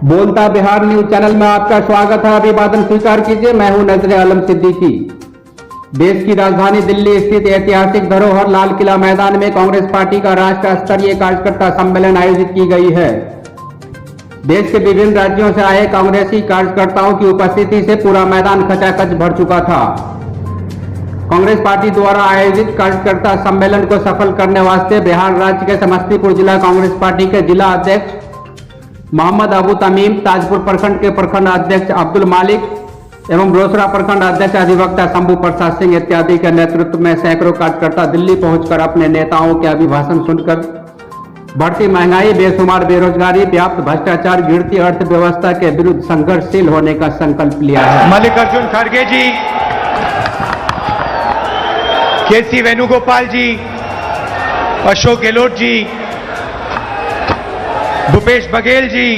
बोलता Bihar news channel में आपका स्वागत है। अभिवादन स्वीकार कीजिए। मैं हूं नजर आलम सिद्दीकी। देश की राजधानी दिल्ली स्थित ऐतिहासिक धरोहर लाल किला मैदान में कांग्रेस पार्टी का राष्ट्रीय स्तरीय कार्यकर्ता सम्मेलन आयोजित की गई है। देश के विभिन्न राज्यों से आए कांग्रेसी कार्यकर्ताओं की उपस्थिति से पूरा मैदान खचाखच भर चुका था। कांग्रेस पार्टी द्वारा आयोजित कार्यकर्ता सम्मेलन को सफल करने वास्ते बिहार राज्य के समस्तीपुर जिला कांग्रेस पार्टी के जिला अध्यक्ष मोहम्मद अबू तमीम, ताजपुर प्रखंड के प्रखंड अध्यक्ष अब्दुल मालिक एवं रोसड़ा प्रखंड अध्यक्ष अधिवक्ता शंभू प्रसाद सिंह इत्यादि के नेतृत्व में सैकड़ों कार्यकर्ता दिल्ली पहुंचकर अपने नेताओं के अभिभाषण सुनकर बढ़ती महंगाई, बेशुमार बेरोजगारी, व्याप्त भ्रष्टाचार, गिरती अर्थव्यवस्था के विरुद्ध संघर्षशील होने का संकल्प लिया है। मल्लिकार्जुन खड़गे जी, केसी वेणुगोपाल जी, अशोक गहलोत जी, भूपेश बघेल जी,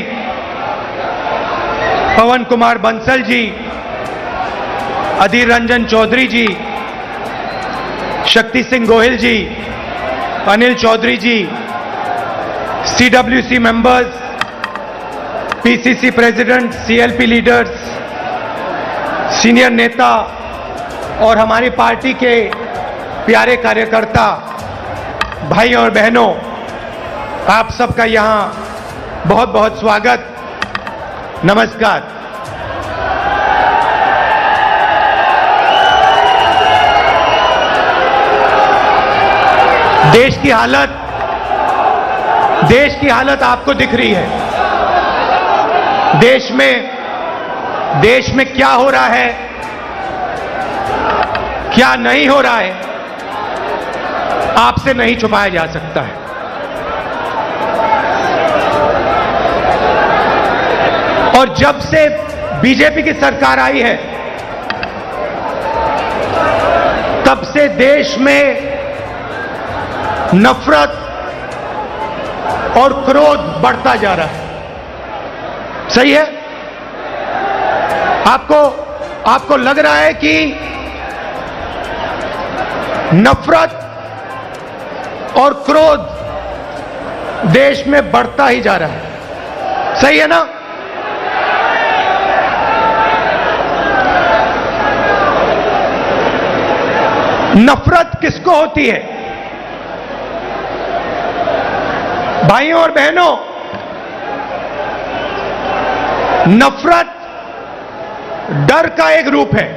पवन कुमार बंसल जी, अधीर रंजन चौधरी जी, शक्ति सिंह गोहिल जी, अनिल चौधरी जी, CWC members, PCC president, CLP leaders, senior नेता और हमारी पार्टी के प्यारे कार्यकर्ता भाई और बहनों, आप सबका यहां बहुत बहुत स्वागत, नमस्कार। देश की हालत आपको दिख रही है। देश में क्या हो रहा है, क्या नहीं हो रहा है, आपसे नहीं छुपाया जा सकता है। और जब से बीजेपी की सरकार आई है, तब से देश में नफरत और क्रोध बढ़ता जा रहा है। सही है? आपको लग रहा है कि नफरत और क्रोध देश में बढ़ता ही जा रहा है। सही है ना? नफरत किसको होती है? भाइयों और बहनों, नफरत डर का एक रूप है।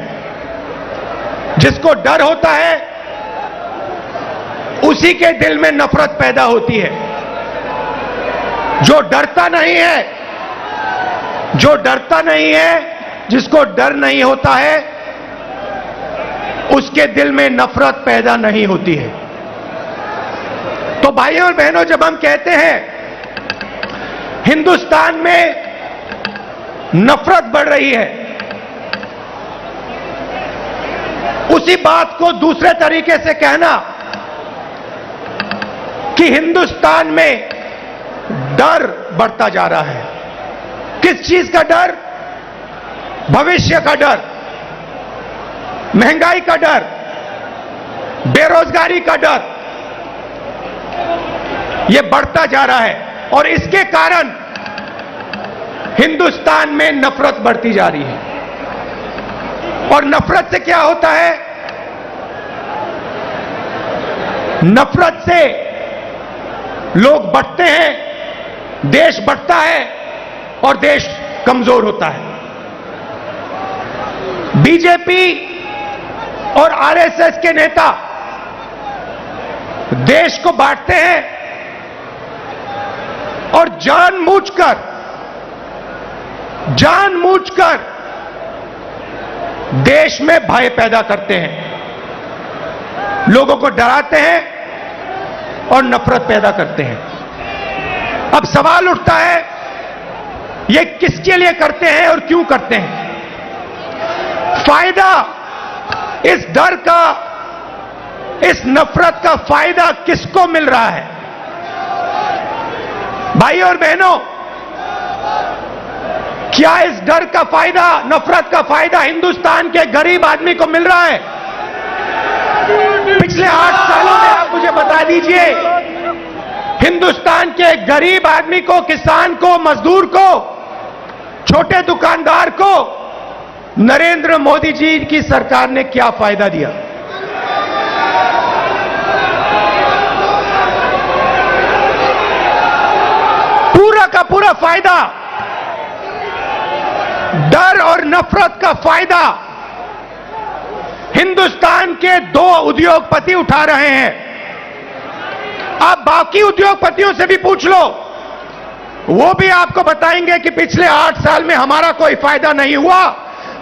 जिसको डर होता है उसी के दिल में नफरत पैदा होती है। जो डरता नहीं है, जिसको डर नहीं होता है, उसके दिल में नफरत पैदा नहीं होती है। तो भाइयों और बहनों, जब हम कहते हैं हिंदुस्तान में नफरत बढ़ रही है, उसी बात को दूसरे तरीके से कहना कि हिंदुस्तान में डर बढ़ता जा रहा है। किस चीज का डर? भविष्य का डर, महंगाई का डर, बेरोजगारी का डर, यह बढ़ता जा रहा है। और इसके कारण हिंदुस्तान में नफरत बढ़ती जा रही है। और नफरत से क्या होता है? नफरत से लोग बढ़ते हैं, देश बढ़ता है और देश कमजोर होता है। बीजेपी और आरएसएस के नेता देश को बांटते हैं और जानबूझकर देश में भय पैदा करते हैं, लोगों को डराते हैं और नफरत पैदा करते हैं। अब सवाल उठता है, ये किसके लिए करते हैं और क्यों करते हैं? फायदा इस डर का, इस नफरत का फायदा किसको मिल रहा है? भाइयों और बहनों, क्या इस डर का फायदा, नफरत का फायदा हिंदुस्तान के गरीब आदमी को मिल रहा है? पिछले 8 सालों में आप मुझे बता दीजिए, हिंदुस्तान के गरीब आदमी को, किसान को, मजदूर को छोटे दुकानदार को नरेंद्र मोदी जी की सरकार ने क्या फायदा दिया? पूरा का पूरा फायदा डर और नफरत का फायदा हिंदुस्तान के 2 उद्योगपति उठा रहे हैं। आप बाकी उद्योगपतियों से भी पूछ लो, वो भी आपको बताएंगे कि पिछले 8 साल में हमारा कोई फायदा नहीं हुआ,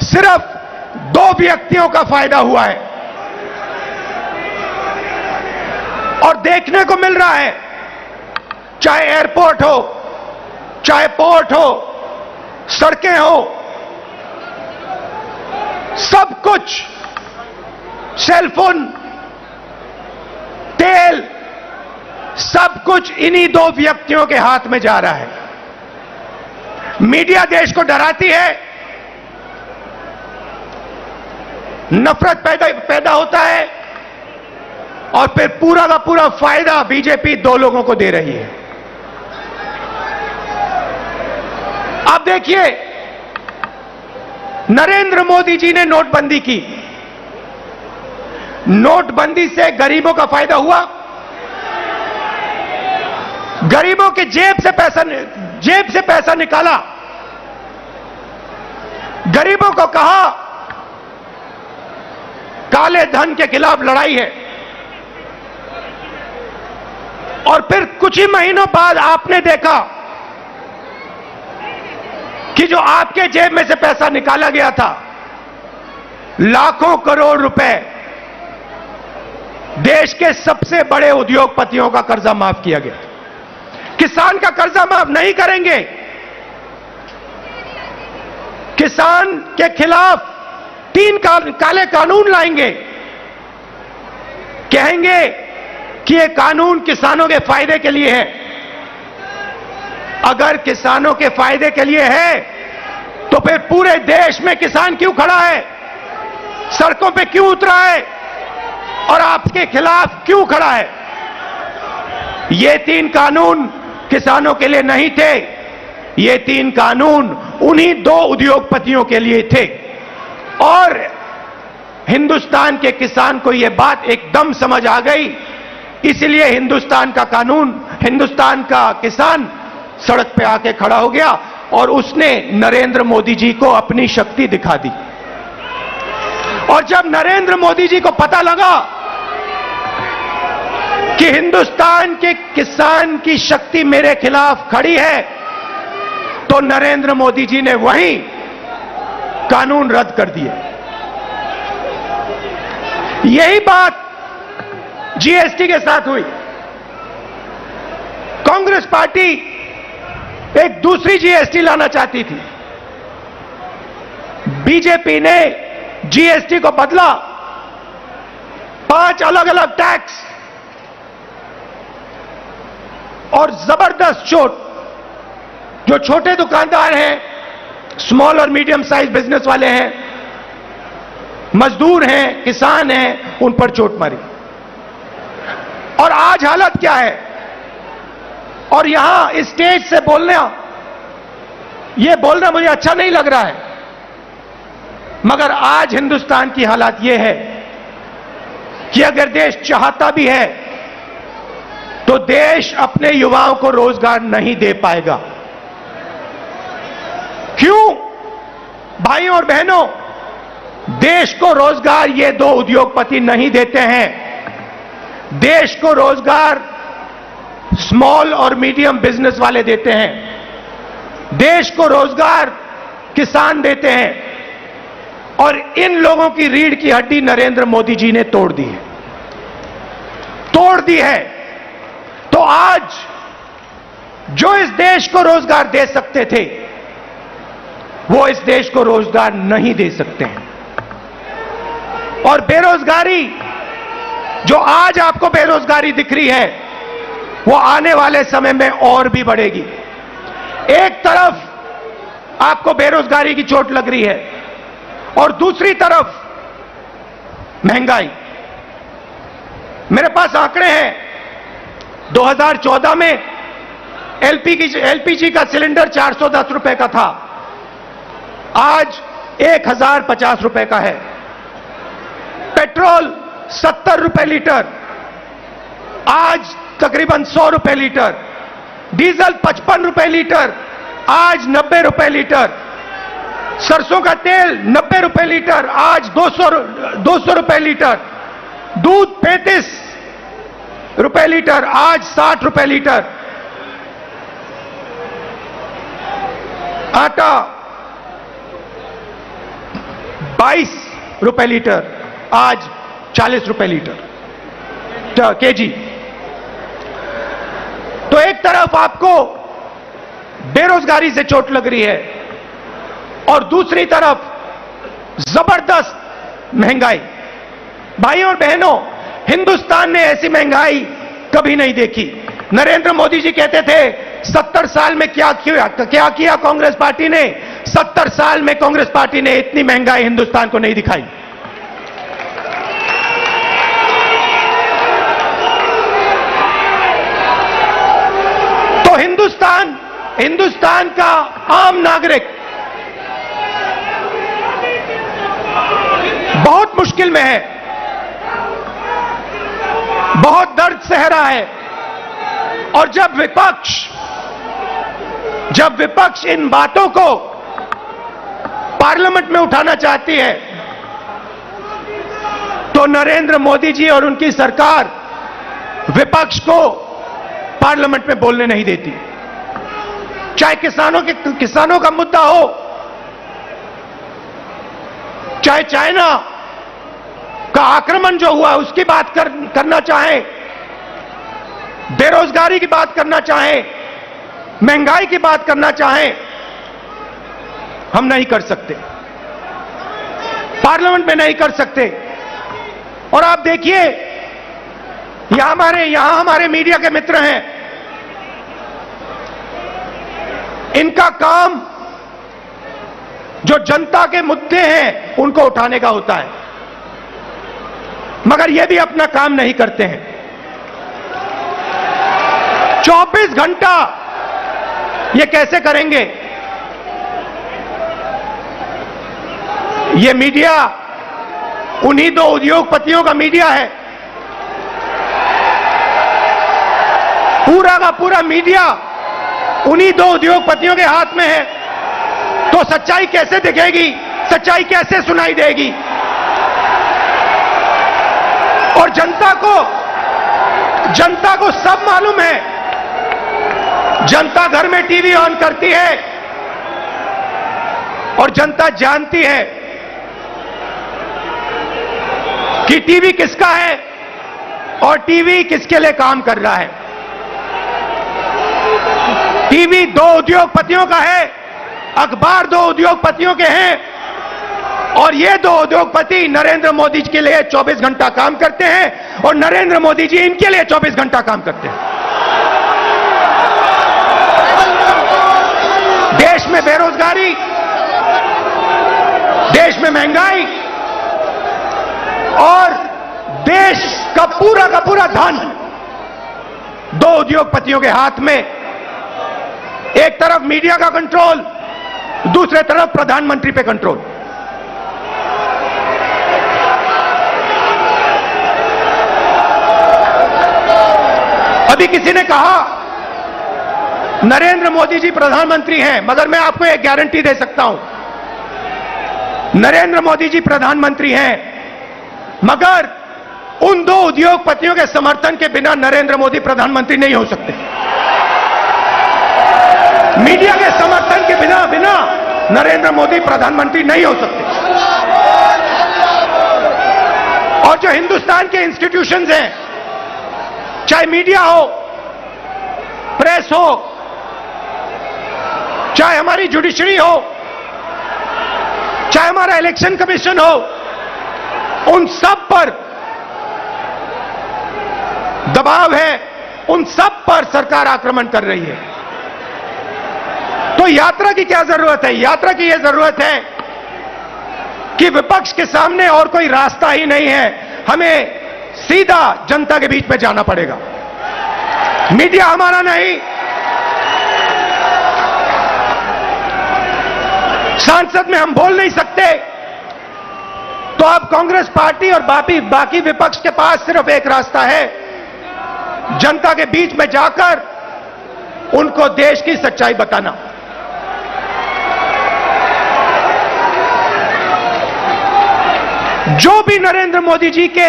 सिर्फ 2 व्यक्तियों का फायदा हुआ है। और देखने को मिल रहा है, चाहे एयरपोर्ट हो, चाहे पोर्ट हो, सड़कें हो, सब कुछ, सेलफोन, तेल, सब कुछ इन्हीं 2 व्यक्तियों के हाथ में जा रहा है। मीडिया देश को डराती है, नफरत पैदा होता है, और फिर पूरा का पूरा फायदा बीजेपी 2 लोगों को दे रही है। अब देखिए, नरेंद्र मोदी जी ने नोटबंदी की। नोटबंदी से गरीबों का फायदा हुआ? गरीबों के जेब से पैसा निकाला, गरीबों को कहा काले धन के खिलाफ लड़ाई है, और फिर कुछ ही महीनों बाद आपने देखा कि जो आपके जेब में से पैसा निकाला गया था, लाखों करोड़ रुपए देश के सबसे बड़े उद्योगपतियों का कर्जा माफ किया गया। किसान का कर्जा माफ नहीं करेंगे, किसान के खिलाफ 3 काले कानून लाएंगे, कहेंगे कि ये कानून किसानों के फायदे के लिए है। अगर किसानों के फायदे के लिए है तो फिर पूरे देश में किसान क्यों खड़ा है, सड़कों पे क्यों उतरा है, और आपके खिलाफ क्यों खड़ा है? ये 3 कानून किसानों के लिए नहीं थे, ये 3 कानून उन्हीं 2 उद्योगपतियों के लिए थे। और हिंदुस्तान के किसान को यह बात एकदम समझ आ गई, इसलिए हिंदुस्तान का कानून, हिंदुस्तान का किसान सड़क पे आके खड़ा हो गया, और उसने नरेंद्र मोदी जी को अपनी शक्ति दिखा दी। और जब नरेंद्र मोदी जी को पता लगा कि हिंदुस्तान के किसान की शक्ति मेरे खिलाफ खड़ी है, तो नरेंद्र मोदी जी ने वहीं कानून रद्द कर दिए। यही बात जीएसटी के साथ हुई। कांग्रेस पार्टी एक दूसरी जीएसटी लाना चाहती थी, बीजेपी ने जीएसटी को बदला, 5 अलग अलग टैक्स, और जबरदस्त चोट जो छोटे दुकानदार हैं, स्मॉल और मीडियम साइज बिजनेस वाले हैं, मजदूर हैं, किसान हैं, उन पर चोट मारी। और आज हालत क्या है? और यहां स्टेज से बोलना मुझे अच्छा नहीं लग रहा है, मगर आज हिंदुस्तान की हालत यह है कि अगर देश चाहता भी है तो देश अपने युवाओं को रोजगार नहीं दे पाएगा। क्यों? भाइयों और बहनों, देश को रोजगार ये 2 उद्योगपति नहीं देते हैं, देश को रोजगार स्मॉल और मीडियम बिजनेस वाले देते हैं, देश को रोजगार किसान देते हैं, और इन लोगों की रीढ़ की हड्डी नरेंद्र मोदी जी ने तोड़ दी है। तो आज जो इस देश को रोजगार दे सकते थे, वो इस देश को रोजगार नहीं दे सकते हैं। और बेरोजगारी, जो आज आपको बेरोजगारी दिख रही है, वो आने वाले समय में और भी बढ़ेगी। एक तरफ आपको बेरोजगारी की चोट लग रही है, और दूसरी तरफ महंगाई। मेरे पास आंकड़े हैं, 2014 में एलपीजी का सिलेंडर 410 रुपए का था, आज 1050 रुपए का है। पेट्रोल 70 रुपए लीटर, आज तकरीबन 100 रुपए लीटर। डीजल 55 रुपए लीटर, आज 90 रुपए लीटर। सरसों का तेल 90 रुपए लीटर, आज 200 रुपए लीटर। दूध 35 रुपए लीटर, आज 60 रुपए लीटर। आटा 22 रुपए लीटर, आज 40 रुपए लीटर केजी। तो एक तरफ आपको बेरोजगारी से चोट लग रही है और दूसरी तरफ जबरदस्त महंगाई। भाइयों और बहनों, हिंदुस्तान ने ऐसी महंगाई कभी नहीं देखी। नरेंद्र मोदी जी कहते थे 70 साल में क्या किया कांग्रेस पार्टी ने। 70 साल में कांग्रेस पार्टी ने इतनी महंगाई हिंदुस्तान को नहीं दिखाई। तो हिंदुस्तान का आम नागरिक बहुत मुश्किल में है, बहुत दर्द सह रहा है। और जब विपक्ष इन बातों को पार्लियामेंट में उठाना चाहती है तो नरेंद्र मोदी जी और उनकी सरकार विपक्ष को पार्लियामेंट में बोलने नहीं देती। चाहे किसानों का मुद्दा हो, चाहे चाइना का आक्रमण जो हुआ उसकी बात करना चाहें, बेरोजगारी की बात करना चाहें, महंगाई की बात करना चाहें, हम नहीं कर सकते, पार्लियामेंट में नहीं कर सकते। और आप देखिए यहां हमारे मीडिया के मित्र हैं, इनका काम जो जनता के मुद्दे हैं उनको उठाने का होता है, मगर ये भी अपना काम नहीं करते हैं। 24 घंटा ये कैसे करेंगे? ये मीडिया उन्हीं दो उद्योगपतियों का मीडिया है। पूरा का पूरा मीडिया उन्हीं दो उद्योगपतियों के हाथ में है। तो सच्चाई कैसे दिखेगी? सच्चाई कैसे सुनाई देगी? और जनता को सब मालूम है। जनता घर में टीवी ऑन करती है और जनता जानती है कि टीवी किसका है और टीवी किसके लिए काम कर रहा है। टीवी दो उद्योगपतियों का है, अखबार दो उद्योगपतियों के हैं, और ये दो उद्योगपति नरेंद्र मोदी जी के लिए 24 घंटा काम करते हैं और नरेंद्र मोदी जी इनके लिए 24 घंटा काम करते हैं। देश में बेरोजगारी, देश में महंगाई और देश का पूरा धन दो उद्योगपतियों के हाथ में। एक तरफ मीडिया का कंट्रोल, दूसरे तरफ प्रधानमंत्री पे कंट्रोल। अभी किसी ने कहा नरेंद्र मोदी जी प्रधानमंत्री हैं, मगर मैं आपको एक गारंटी दे सकता हूं, नरेंद्र मोदी जी प्रधानमंत्री हैं, मगर उन दो उद्योगपतियों के समर्थन के बिना नरेंद्र मोदी प्रधानमंत्री नहीं हो सकते। मीडिया के समर्थन के बिना नरेंद्र मोदी प्रधानमंत्री नहीं हो सकते। और जो हिंदुस्तान के इंस्टीट्यूशंस हैं, चाहे मीडिया हो, प्रेस हो, चाहे हमारी जुडिशरी हो, चाहे हमारा इलेक्शन कमीशन हो, उन सब पर दबाव है, उन सब पर सरकार आक्रमण कर रही है। तो यात्रा की क्या जरूरत है? यात्रा की यह जरूरत है कि विपक्ष के सामने और कोई रास्ता ही नहीं है, हमें सीधा जनता के बीच में जाना पड़ेगा। मीडिया हमारा नहीं, संसद में हम बोल नहीं सकते, तो अब कांग्रेस पार्टी और बाकी विपक्ष के पास सिर्फ एक रास्ता है, जनता के बीच में जाकर उनको देश की सच्चाई बताना। जो भी नरेंद्र मोदी जी के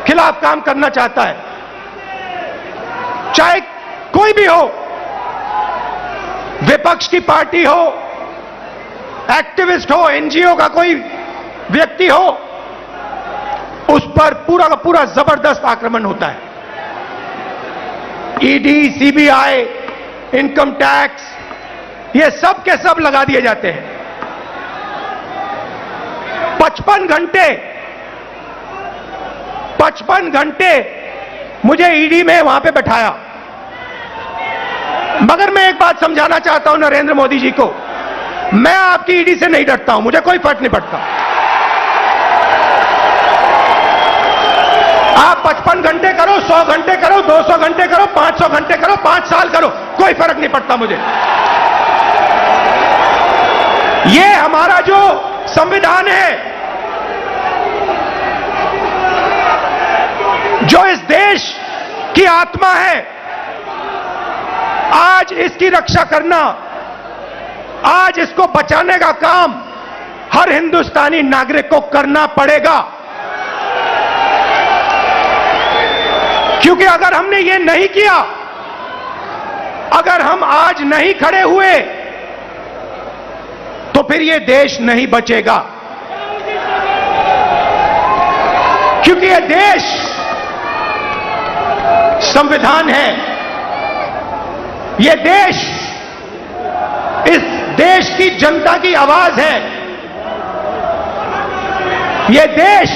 खिलाफ काम करना चाहता है, चाहे कोई भी हो, विपक्ष की पार्टी हो, एक्टिविस्ट हो, एनजीओ का कोई व्यक्ति हो, उस पर पूरा का पूरा जबरदस्त आक्रमण होता है। ईडी, सीबीआई, इनकम टैक्स, ये सब के सब लगा दिए जाते हैं। 55 घंटे मुझे ईडी में वहां पे बैठाया। मगर मैं एक बात समझाना चाहता हूं नरेंद्र मोदी जी को, मैं आपकी ईडी से नहीं डरता हूं, मुझे कोई फर्क नहीं पड़ता। आप 55 घंटे करो, 100 घंटे करो, 200 घंटे करो, 500 घंटे करो, 5 साल करो, कोई फर्क नहीं पड़ता मुझे। ये हमारा जो संविधान है, जो इस देश की आत्मा है, आज इसकी रक्षा करना, आज इसको बचाने का काम हर हिंदुस्तानी नागरिक को करना पड़ेगा। क्योंकि अगर हमने ये नहीं किया, अगर हम आज नहीं खड़े हुए, तो फिर ये देश नहीं बचेगा। क्योंकि ये देश संविधान है, ये देश इस देश की जनता की आवाज है, ये देश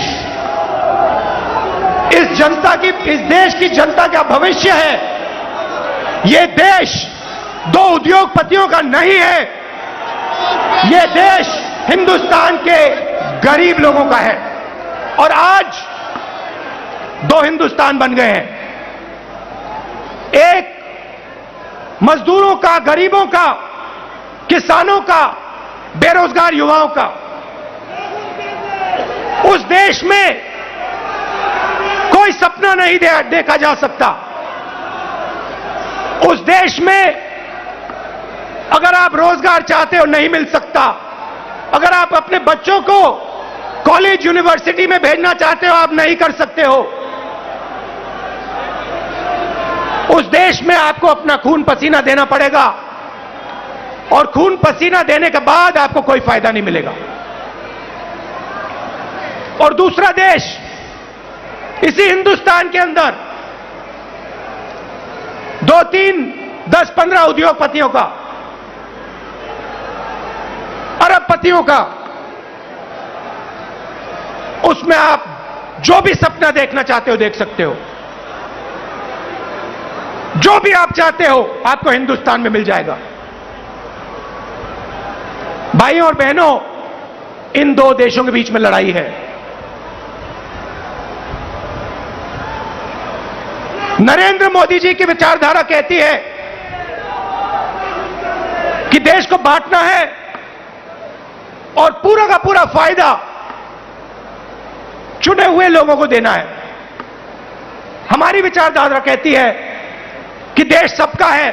इस देश की जनता का भविष्य है। ये देश दो उद्योगपतियों का नहीं है, ये देश हिंदुस्तान के गरीब लोगों का है। और आज दो हिंदुस्तान बन गए हैं, एक मजदूरों का, गरीबों का, किसानों का, बेरोजगार युवाओं का। उस देश में कोई सपना नहीं देखा जा सकता। उस देश में अगर आप रोजगार चाहते हो नहीं मिल सकता, अगर आप अपने बच्चों को कॉलेज यूनिवर्सिटी में भेजना चाहते हो आप नहीं कर सकते हो। उस देश में आपको अपना खून पसीना देना पड़ेगा, और खून पसीना देने के बाद आपको कोई फायदा नहीं मिलेगा। और दूसरा देश इसी हिंदुस्तान के अंदर 2, 3, 10, 15 उद्योगपतियों का, अरबपतियों का, उसमें आप जो भी सपना देखना चाहते हो देख सकते हो। जो भी आप चाहते हो आपको हिंदुस्तान में मिल जाएगा। भाइयों और बहनों, इन दो देशों के बीच में लड़ाई है। नरेंद्र मोदी जी की विचारधारा कहती है कि देश को बांटना है और पूरा का पूरा फायदा चुने हुए लोगों को देना है। हमारी विचारधारा कहती है कि देश सबका है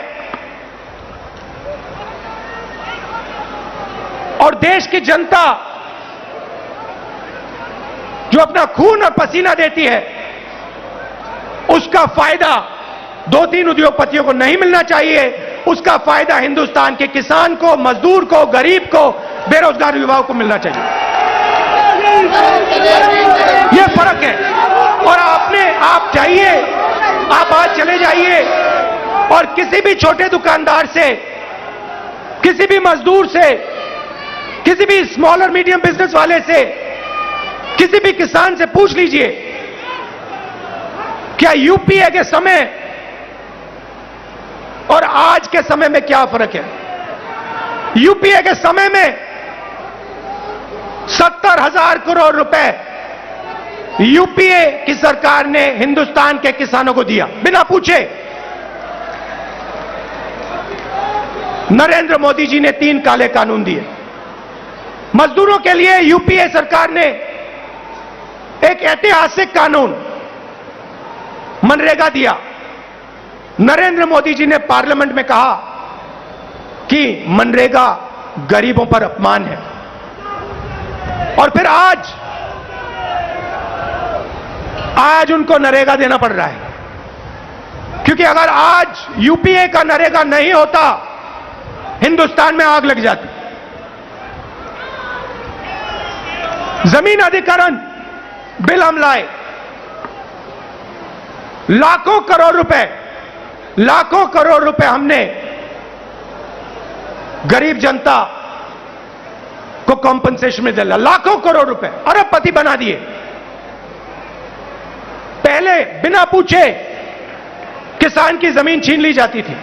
और देश की जनता जो अपना खून और पसीना देती है, उसका फायदा 2-3 उद्योगपतियों को नहीं मिलना चाहिए। उसका फायदा हिंदुस्तान के किसान को, मजदूर को, गरीब को, बेरोजगार युवाओं को मिलना चाहिए। यह फर्क है। और आप जाइए, आप आज चले जाइए और किसी भी छोटे दुकानदार से, किसी भी मजदूर से, किसी भी स्मॉल और मीडियम बिजनेस वाले से, किसी भी किसान से पूछ लीजिए, क्या यूपीए के समय और आज के समय में क्या फर्क है? यूपीए के समय में 70,000 करोड़ रुपए यूपीए की सरकार ने हिंदुस्तान के किसानों को दिया बिना पूछे। नरेंद्र मोदी जी ने 3 काले कानून दिए। मजदूरों के लिए यूपीए सरकार ने एक ऐतिहासिक कानून मनरेगा दिया। नरेंद्र मोदी जी ने पार्लियामेंट में कहा कि मनरेगा गरीबों पर अपमान है, और फिर आज उनको नरेगा देना पड़ रहा है, क्योंकि अगर आज यूपीए का नरेगा नहीं होता, हिंदुस्तान में आग लग जाती। जमीन अधिग्रहण बिल हम लाए, लाखों करोड़ रुपए हमने गरीब जनता को कॉम्पनसेशन में दिला, लाखों करोड़ रुपए, अरबपति बना दिए। पहले बिना पूछे किसान की जमीन छीन ली जाती थी,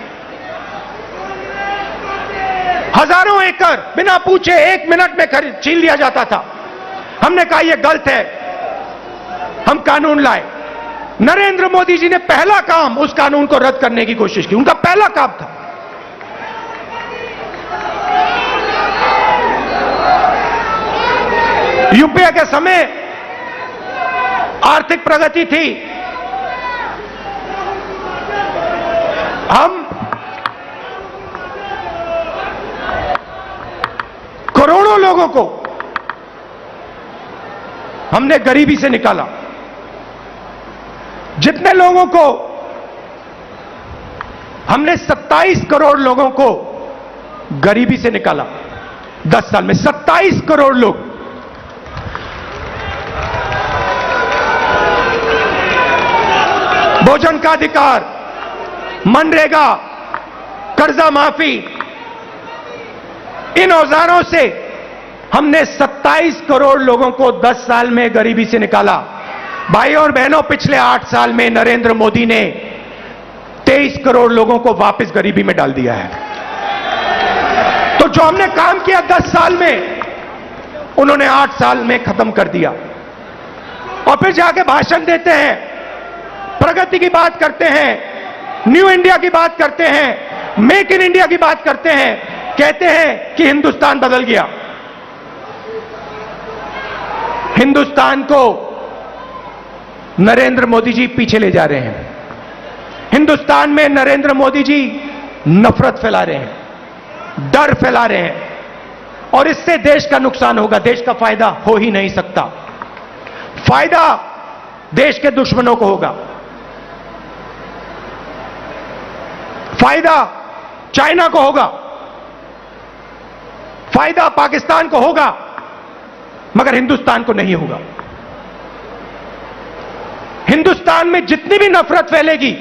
हजारों एकड़ बिना पूछे 1 मिनट में छीन लिया जाता था। हमने कहा यह गलत है, हम कानून लाए। नरेंद्र मोदी जी ने पहला काम उस कानून को रद्द करने की कोशिश की, उनका पहला काम था। यूपीए के समय आर्थिक प्रगति थी, हम करोड़ों लोगों को हमने गरीबी से निकाला। जितने लोगों को हमने 27 करोड़ लोगों को गरीबी से निकाला 10 साल में, 27 करोड़ लोग। भोजन का अधिकार, मनरेगा, कर्जा माफी, इन औजारों से हमने 27 करोड़ लोगों को 10 साल में गरीबी से निकाला। भाइयों और बहनों, पिछले 8 साल में नरेंद्र मोदी ने 23 करोड़ लोगों को वापस गरीबी में डाल दिया है। तो जो हमने काम किया 10 साल में, उन्होंने 8 साल में खत्म कर दिया। और फिर जाके भाषण देते हैं, प्रगति की बात करते हैं, न्यू इंडिया की बात करते हैं, मेक इन इंडिया की बात करते हैं, कहते हैं कि हिंदुस्तान बदल गया। हिंदुस्तान को नरेंद्र मोदी जी पीछे ले जा रहे हैं। हिंदुस्तान में नरेंद्र मोदी जी नफरत फैला रहे हैं, डर फैला रहे हैं, और इससे देश का नुकसान होगा, देश का फायदा हो ही नहीं सकता। फायदा देश के दुश्मनों को होगा, फायदा चाइना को होगा, फायदा पाकिस्तान को होगा, मगर हिंदुस्तान को नहीं होगा। हिंदुस्तान में जितनी भी नफरत फैलेगी,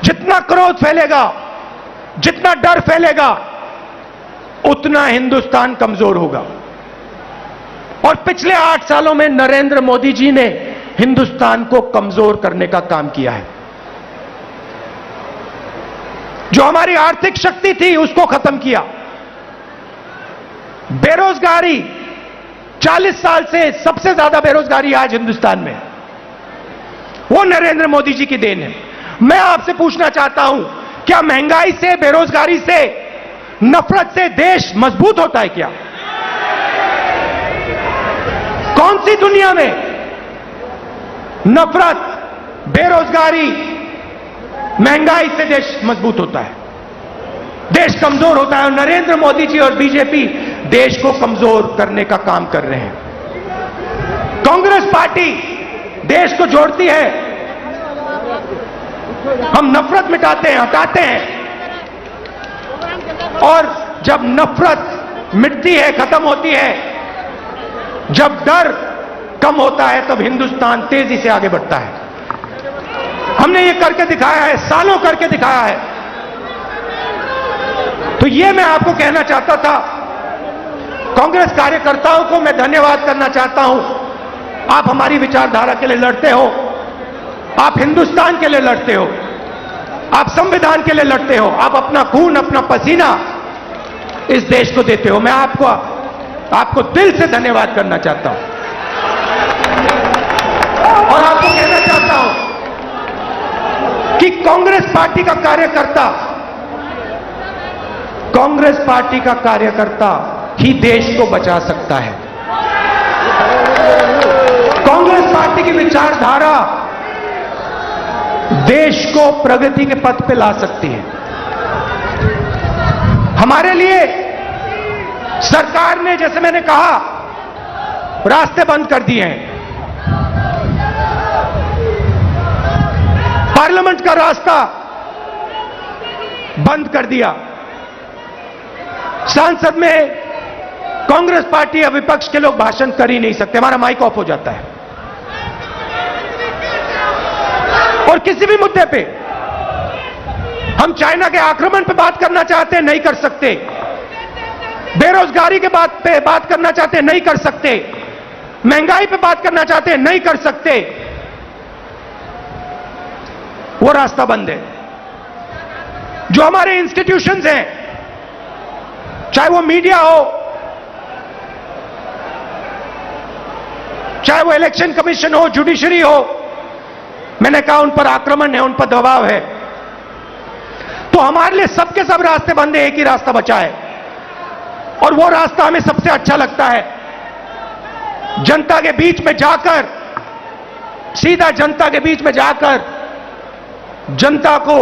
जितना क्रोध फैलेगा, जितना डर फैलेगा, उतना हिंदुस्तान कमजोर होगा। और पिछले 8 सालों में नरेंद्र मोदी जी ने हिंदुस्तान को कमजोर करने का काम किया है। जो हमारी आर्थिक शक्ति थी उसको खत्म किया। बेरोजगारी, 40 साल से सबसे ज्यादा बेरोजगारी आज हिंदुस्तान में, वो नरेंद्र मोदी जी की देन है। मैं आपसे पूछना चाहता हूं, क्या महंगाई से, बेरोजगारी से, नफरत से देश मजबूत होता है क्या? कौन सी दुनिया में नफरत, बेरोजगारी, महंगाई से देश मजबूत होता है? देश कमजोर होता है, और नरेंद्र मोदी जी और बीजेपी देश को कमजोर करने का काम कर रहे हैं। कांग्रेस पार्टी देश को जोड़ती है, हम नफरत मिटाते हैं, हटाते हैं, और जब नफरत मिटती है, खत्म होती है, जब डर कम होता है, तब हिंदुस्तान तेजी से आगे बढ़ता है। हमने ये करके दिखाया है, सालों करके दिखाया है। तो ये मैं आपको कहना चाहता था। कांग्रेस कार्यकर्ताओं को मैं धन्यवाद करना चाहता हूं। आप हमारी विचारधारा के लिए लड़ते हो, आप हिंदुस्तान के लिए लड़ते हो, आप संविधान के लिए लड़ते हो, आप अपना खून, अपना पसीना इस देश को देते हो। मैं आपको दिल से धन्यवाद करना चाहता हूं, और आपको कहना चाहता हूं कि कांग्रेस पार्टी का कार्यकर्ता ही देश को बचा सकता है। कांग्रेस पार्टी की विचारधारा देश को प्रगति के पथ पे ला सकती है। हमारे लिए सरकार ने, जैसे मैंने कहा, रास्ते बंद कर दिए हैं। पार्लियामेंट का रास्ता बंद कर दिया। संसद में कांग्रेस पार्टी या विपक्ष के लोग भाषण कर ही नहीं सकते, हमारा माइक ऑफ हो जाता है। और किसी भी मुद्दे पे हम चाइना के आक्रमण पे बात करना चाहते हैं, नहीं कर सकते। बेरोजगारी के बात पे बात करना चाहते हैं, नहीं कर सकते। महंगाई पे बात करना चाहते हैं, नहीं कर सकते। वो रास्ता बंद है। जो हमारे इंस्टीट्यूशंस हैं, चाहे वो मीडिया हो, चाहे वो इलेक्शन कमीशन हो, जुडिशरी हो, मैंने कहा उन पर आक्रमण है, उन पर दबाव है। तो हमारे लिए सबके सब रास्ते बंद है, एक ही रास्ता बचा है। और वो रास्ता हमें सबसे अच्छा लगता है, जनता के बीच में जाकर, सीधा जनता के बीच में जाकर जनता को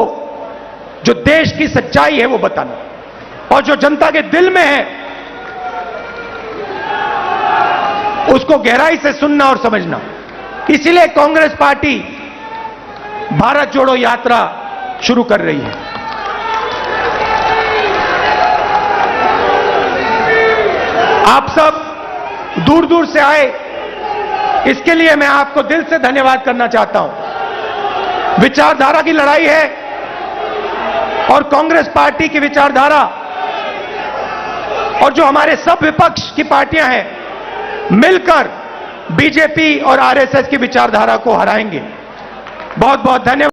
जो देश की सच्चाई है वो बताना, और जो जनता के दिल में है उसको गहराई से सुनना और समझना। इसीलिए कांग्रेस पार्टी भारत जोड़ो यात्रा शुरू कर रही है। आप सब दूर दूर से आए, इसके लिए मैं आपको दिल से धन्यवाद करना चाहता हूं। विचारधारा की लड़ाई है और कांग्रेस पार्टी की विचारधारा और जो हमारे सब विपक्ष की पार्टियां हैं मिलकर बीजेपी और आरएसएस की विचारधारा को हराएंगे। बहुत बहुत धन्यवाद।